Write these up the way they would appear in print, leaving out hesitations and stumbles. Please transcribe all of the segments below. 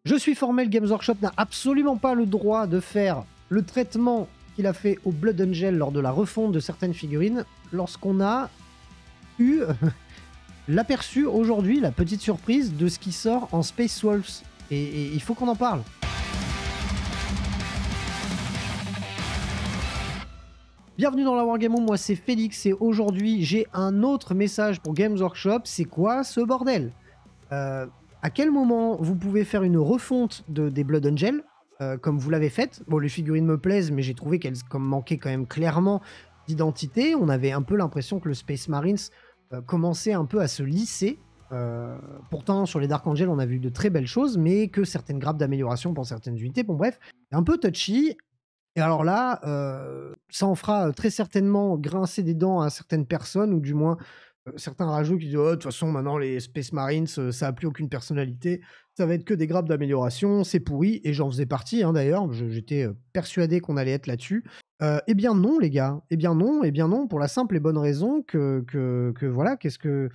Je suis formel, Games Workshop n'a absolument pas le droit de faire le traitement qu'il a fait au Blood Angel lors de la refonte de certaines figurines lorsqu'on a eu l'aperçu aujourd'hui, la petite surprise de ce qui sort en Space Wolves. Et il faut qu'on en parle. Bienvenue dans la Wargame Room, moi c'est Félix et aujourd'hui j'ai un autre message pour Games Workshop. C'est quoi ce bordel? À quel moment vous pouvez faire une refonte des Blood Angel comme vous l'avez faite? Bon, les figurines me plaisent, mais j'ai trouvé qu'elles manquaient quand même clairement d'identité. On avait un peu l'impression que le Space Marines commençait un peu à se lisser. Pourtant, sur les Dark Angel, on a vu de très belles choses, mais que certaines grappes d'amélioration pour certaines unités. Bon, bref, un peu touchy. Et alors là, ça en fera très certainement grincer des dents à certaines personnes, ou du moins certains rageux qui disent oh, de toute façon, maintenant, les Space Marines, ça n'a plus aucune personnalité, ça va être que des grappes d'amélioration, c'est pourri, et j'en faisais partie, hein, d'ailleurs, j'étais persuadé qu'on allait être là-dessus. Eh bien non, les gars, eh bien non, pour la simple et bonne raison que voilà, qu'est-ce que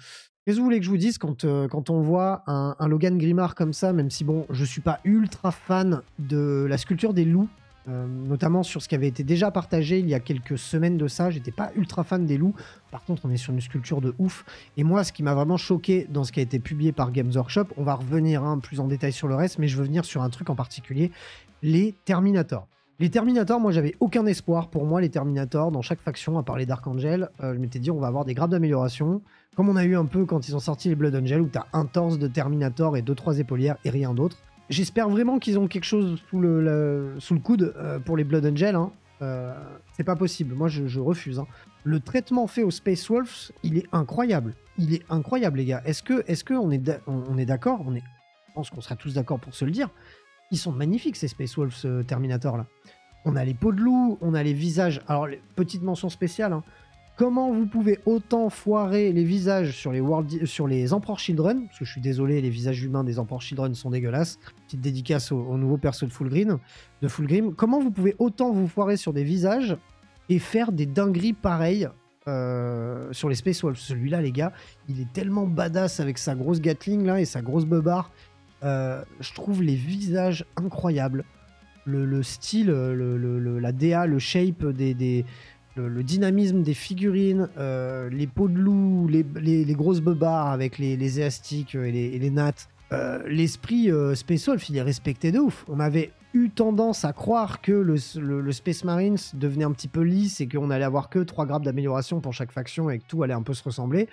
vous voulez que je vous dise quand on voit un Logan Grimmar comme ça, même si, bon, je suis pas ultra fan de la sculpture des loups, notamment sur ce qui avait été déjà partagé il y a quelques semaines de ça. J'étais pas ultra fan des loups. Par contre, on est sur une sculpture de ouf. Et moi, ce qui m'a vraiment choqué dans ce qui a été publié par Games Workshop, on va revenir plus en détail sur le reste, mais je veux venir sur un truc en particulier, les Terminators. Les Terminators, moi, j'avais aucun espoir. Pour moi, les Terminators, dans chaque faction, à part les Dark Angel, je m'étais dit, on va avoir des grappes d'amélioration, comme on a eu un peu quand ils ont sorti les Blood Angel, où t'as un torse de Terminator et 2-3 épaulières et rien d'autre. J'espère vraiment qu'ils ont quelque chose sous le coude pour les Blood Angel. Hein. C'est pas possible. Moi, je refuse. Hein. Le traitement fait aux Space Wolves, il est incroyable. Il est incroyable, les gars. Est-ce que on est d'accord? Je pense qu'on sera tous d'accord pour se le dire. Ils sont magnifiques, ces Space Wolves Terminator, là. On a les peaux de loup, on a les visages. Alors, petite mention spéciale, hein. Comment vous pouvez autant foirer les visages sur les Emperor Children, parce que je suis désolé, les visages humains des Emperor Children sont dégueulasses. Petite dédicace au nouveau perso de Fulgrim. Comment vous pouvez autant vous foirer sur des visages et faire des dingueries pareilles sur les Space Wolves? Celui-là, les gars, il est tellement badass avec sa grosse Gatling là et sa grosse beubare. Je trouve les visages incroyables. Le style, la DA, le shape le dynamisme des figurines, les peaux de loup, les grosses beubars avec les élastiques et les nattes. L'esprit Space Wolf, il est respecté de ouf. On avait eu tendance à croire que le Space Marines devenait un petit peu lisse et qu'on allait avoir que 3 grappes d'amélioration pour chaque faction et que tout allait un peu se ressembler.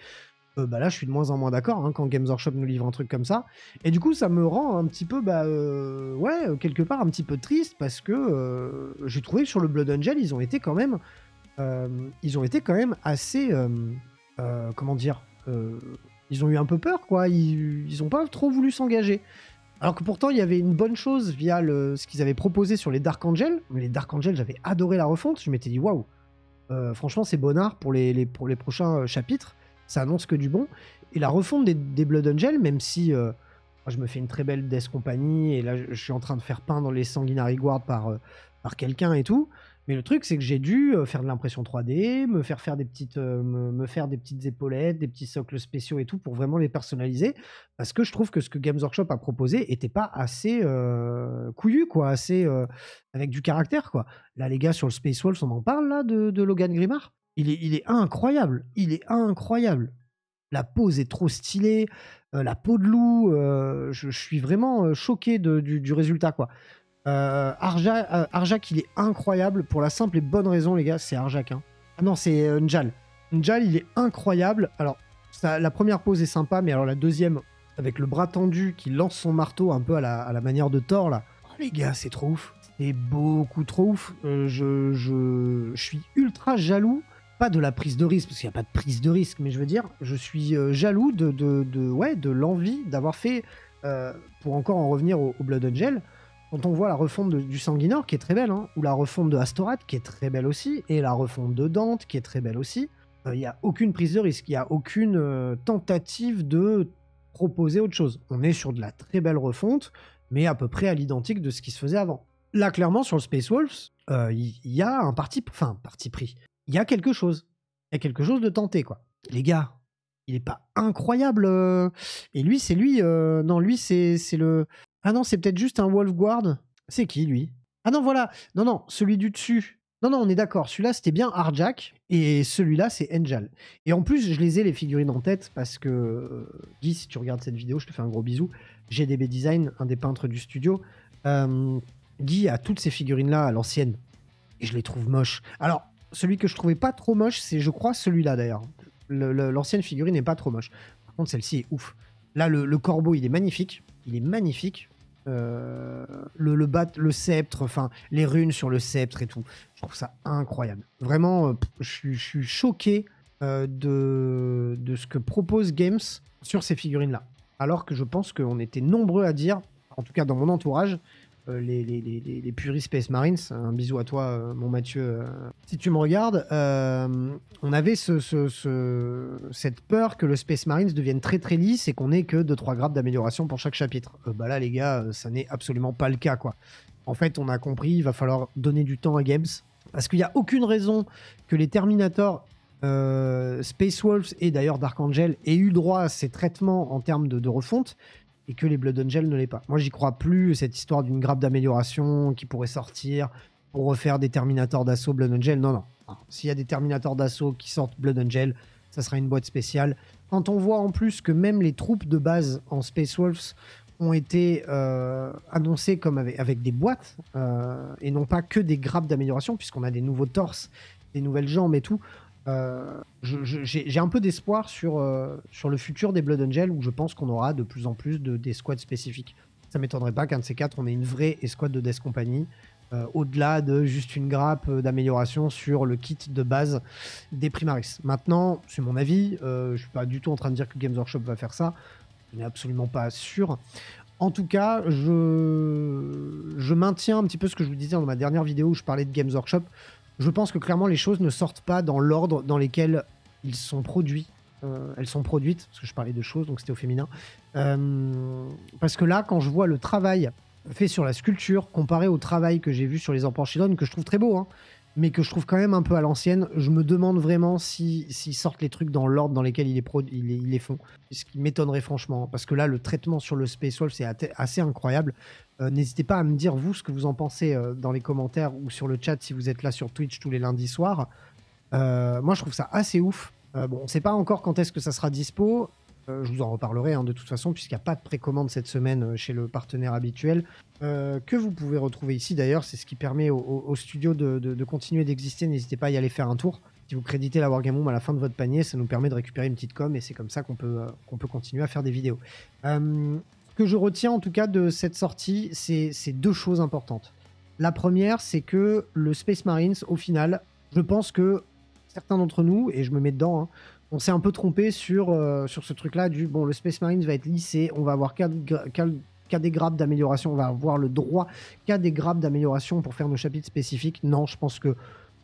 Là, je suis de moins en moins d'accord quand Games Workshop nous livre un truc comme ça. Et du coup, ça me rend un petit peu, quelque part un petit peu triste parce que j'ai trouvé que sur le Blood Angel, ils ont été quand même assez, comment dire, ils ont eu un peu peur, quoi. Ils n'ont pas trop voulu s'engager. Alors que pourtant, il y avait une bonne chose via ce qu'ils avaient proposé sur les Dark Angel. Mais les Dark Angel, j'avais adoré la refonte. Je m'étais dit, waouh, franchement, c'est bonnard pour les prochains chapitres. Ça annonce que du bon. Et la refonte des Blood Angel, même si moi, je me fais une très belle Death Company, et là, je suis en train de faire peindre les Sanguinary Guard par quelqu'un et tout. Mais le truc, c'est que j'ai dû faire de l'impression 3D, me faire des petites épaulettes, des petits socles spéciaux et tout pour vraiment les personnaliser. Parce que je trouve que ce que Games Workshop a proposé était pas assez couillu, quoi, assez avec du caractère, quoi. Là, les gars, sur le Space Wolves, on en parle là de Logan Grimmar. Il est incroyable. Il est incroyable. La pose est trop stylée. La peau de loup, je suis vraiment choqué du résultat, quoi. Arjak, il est incroyable pour la simple et bonne raison, les gars, c'est Arjak. Hein. Ah non, c'est Njal. Njal, il est incroyable. Alors, la première pose est sympa, mais alors la deuxième, avec le bras tendu qui lance son marteau un peu à la manière de Thor, là. Oh, les gars, c'est trop ouf. C'est beaucoup trop ouf. Je suis ultra jaloux. Pas de la prise de risque, parce qu'il n'y a pas de prise de risque, mais je veux dire, je suis jaloux de l'envie d'avoir fait, pour encore en revenir au Blood Angel, quand on voit la refonte du Sanguinor, qui est très belle, hein, ou la refonte de Astorat, qui est très belle aussi, et la refonte de Dante, qui est très belle aussi, il n'y a aucune prise de risque, il n'y a aucune tentative de proposer autre chose. On est sur de la très belle refonte, mais à peu près à l'identique de ce qui se faisait avant. Là, clairement, sur le Space Wolves, il y a un parti pris. Il y a quelque chose. Il y a quelque chose de tenté, quoi. Les gars, il est pas incroyable. Et lui, c'est lui. Non, lui, c'est le... Ah non, c'est peut-être juste un Wolfguard. C'est qui, lui? Ah non, voilà. Non, non, celui du dessus. Non, non, on est d'accord. Celui-là, c'était bien Arjak. Et celui-là, c'est Angel. Et en plus, je les ai, les figurines en tête, parce que, Guy, si tu regardes cette vidéo, je te fais un gros bisou. GDB Design, un des peintres du studio. Guy a toutes ces figurines-là à l'ancienne. Et je les trouve moches. Alors, celui que je trouvais pas trop moche, c'est, je crois, celui-là, d'ailleurs. L'ancienne figurine n'est pas trop moche. Par contre, celle-ci est ouf. Là, le corbeau, il est magnifique. Il est magnifique. Le sceptre, enfin les runes sur le sceptre et tout. Je trouve ça incroyable. Vraiment, je suis choqué de ce que propose Games sur ces figurines-là. Alors que je pense qu'on était nombreux à dire, en tout cas dans mon entourage, les puristes Space Marines, un bisou à toi, mon Mathieu, si tu me regardes, on avait cette peur que le Space Marines devienne très très lisse et qu'on ait que 2-3 grades d'amélioration pour chaque chapitre. Bah là les gars, ça n'est absolument pas le cas, quoi. En fait, on a compris, il va falloir donner du temps à Games, parce qu'il n'y a aucune raison que les Terminator, Space Wolves et d'ailleurs Dark Angel aient eu droit à ces traitements en termes de refonte, et que les Blood Angel ne l'aient pas. Moi, j'y crois plus, cette histoire d'une grappe d'amélioration qui pourrait sortir pour refaire des Terminators d'assaut Blood Angel. Non, non. S'il y a des Terminators d'assaut qui sortent Blood Angel, ça sera une boîte spéciale. Quand on voit en plus que même les troupes de base en Space Wolves ont été annoncées comme avec des boîtes, et non pas que des grappes d'amélioration, puisqu'on a des nouveaux torses, des nouvelles jambes et tout, j'ai un peu d'espoir sur le futur des Blood Angel, où je pense qu'on aura de plus en plus des squads spécifiques. Ça m'étonnerait pas qu'un de ces quatre, on ait une vraie escouade de Death Company, au-delà de juste une grappe d'amélioration sur le kit de base des Primaris. Maintenant, c'est mon avis, je suis pas du tout en train de dire que Games Workshop va faire ça, je n'ai absolument pas sûr. En tout cas, je maintiens un petit peu ce que je vous disais dans ma dernière vidéo où je parlais de Games Workshop. Je pense que clairement les choses ne sortent pas dans l'ordre dans lesquels ils sont produits. Elles sont produites, parce que je parlais de choses, donc c'était au féminin. Parce que là, quand je vois le travail fait sur la sculpture, comparé au travail que j'ai vu sur les empereurs Children, que je trouve très beau, hein, mais que je trouve quand même un peu à l'ancienne, je me demande vraiment s'ils sortent les trucs dans l'ordre dans lesquels ils les font. Ce qui m'étonnerait franchement, parce que là, le traitement sur le Space Wolf, c'est assez incroyable. N'hésitez pas à me dire, vous, ce que vous en pensez dans les commentaires ou sur le chat si vous êtes là sur Twitch tous les lundis soirs. Moi, je trouve ça assez ouf. Bon, on ne sait pas encore quand est-ce que ça sera dispo. Je vous en reparlerai de toute façon, puisqu'il n'y a pas de précommande cette semaine chez le partenaire habituel, que vous pouvez retrouver ici d'ailleurs. C'est ce qui permet au studio de continuer d'exister. N'hésitez pas à y aller faire un tour. Si vous créditez la Wargame Room à la fin de votre panier, ça nous permet de récupérer une petite com, et c'est comme ça qu'on peut continuer à faire des vidéos. Ce que je retiens en tout cas de cette sortie, c'est deux choses importantes. La première, c'est que le Space Marines, au final, je pense que certains d'entre nous, et je me mets dedans, on s'est un peu trompé sur ce truc-là du bon, le Space Marines va être lissé, on va avoir qu'à des grappes d'amélioration, on va avoir le droit qu'à des grappes d'amélioration pour faire nos chapitres spécifiques. Non, je pense que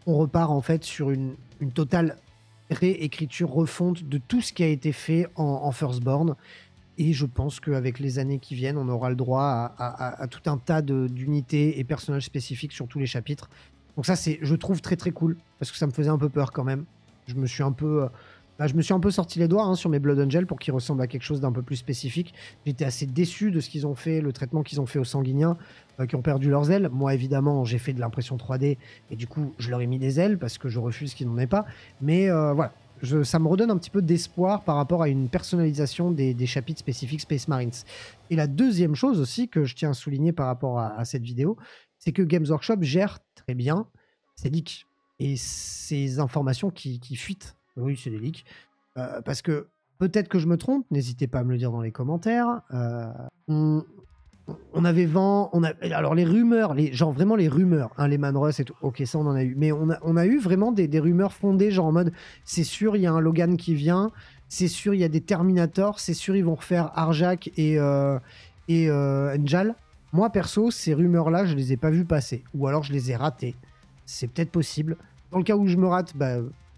on repart en fait sur une totale réécriture, refonte de tout ce qui a été fait en Firstborn. Et je pense qu'avec les années qui viennent, on aura le droit à tout un tas d'unités et personnages spécifiques sur tous les chapitres. Donc ça, je trouve très très cool, parce que ça me faisait un peu peur quand même. Je me suis un peu sorti les doigts sur mes Blood Angel pour qu'ils ressemblent à quelque chose d'un peu plus spécifique. J'étais assez déçu de ce qu'ils ont fait, le traitement qu'ils ont fait aux sanguiniens, qui ont perdu leurs ailes. Moi, évidemment, j'ai fait de l'impression 3D, et du coup, je leur ai mis des ailes, parce que je refuse qu'ils n'en aient pas. Mais voilà. Ça me redonne un petit peu d'espoir par rapport à une personnalisation des chapitres spécifiques Space Marines. Et la deuxième chose aussi que je tiens à souligner par rapport à cette vidéo, c'est que Games Workshop gère très bien ses leaks et ces informations qui fuitent. Oui, c'est des leaks. Parce que peut-être que je me trompe, n'hésitez pas à me le dire dans les commentaires. On avait vent, alors les rumeurs, genre vraiment les rumeurs, les Manruss et tout, ok, ça on en a eu, mais on a eu vraiment des rumeurs fondées, genre en mode, c'est sûr, il y a un Logan qui vient, c'est sûr, il y a des Terminators, c'est sûr, ils vont refaire Arjak et Njal. Moi, perso, ces rumeurs-là, je les ai pas vues passer, ou alors je les ai ratées. C'est peut-être possible. Dans le cas où je me rate,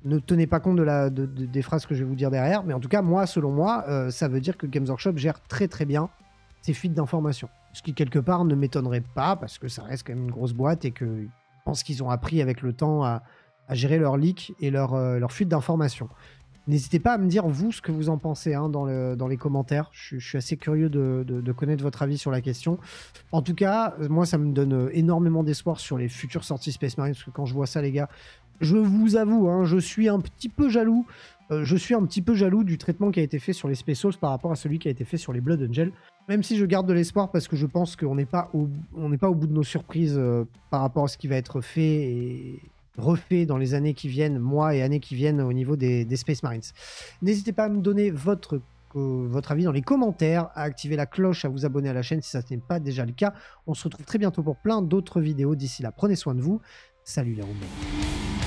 ne tenez pas compte des phrases que je vais vous dire derrière, mais en tout cas, moi, selon moi, ça veut dire que Games Workshop gère très très bien ces fuites d'informations. Ce qui, quelque part, ne m'étonnerait pas, parce que ça reste quand même une grosse boîte et que je pense qu'ils ont appris avec le temps à gérer leurs leaks et leur fuite d'informations. N'hésitez pas à me dire, vous, ce que vous en pensez hein, dans les commentaires. Je suis assez curieux de connaître votre avis sur la question. En tout cas, moi, ça me donne énormément d'espoir sur les futures sorties Space Marine, parce que quand je vois ça, les gars, je vous avoue, hein, je suis un petit peu jaloux. Je suis un petit peu jaloux du traitement qui a été fait sur les Space Souls par rapport à celui qui a été fait sur les Blood Angel. Même si je garde de l'espoir parce que je pense qu'on n'est pas au bout de nos surprises par rapport à ce qui va être fait et refait dans les années qui viennent, mois et années qui viennent au niveau des Space Marines. N'hésitez pas à me donner votre avis dans les commentaires, à activer la cloche, à vous abonner à la chaîne si ça n'est pas déjà le cas. On se retrouve très bientôt pour plein d'autres vidéos. D'ici là, prenez soin de vous. Salut les Roumains.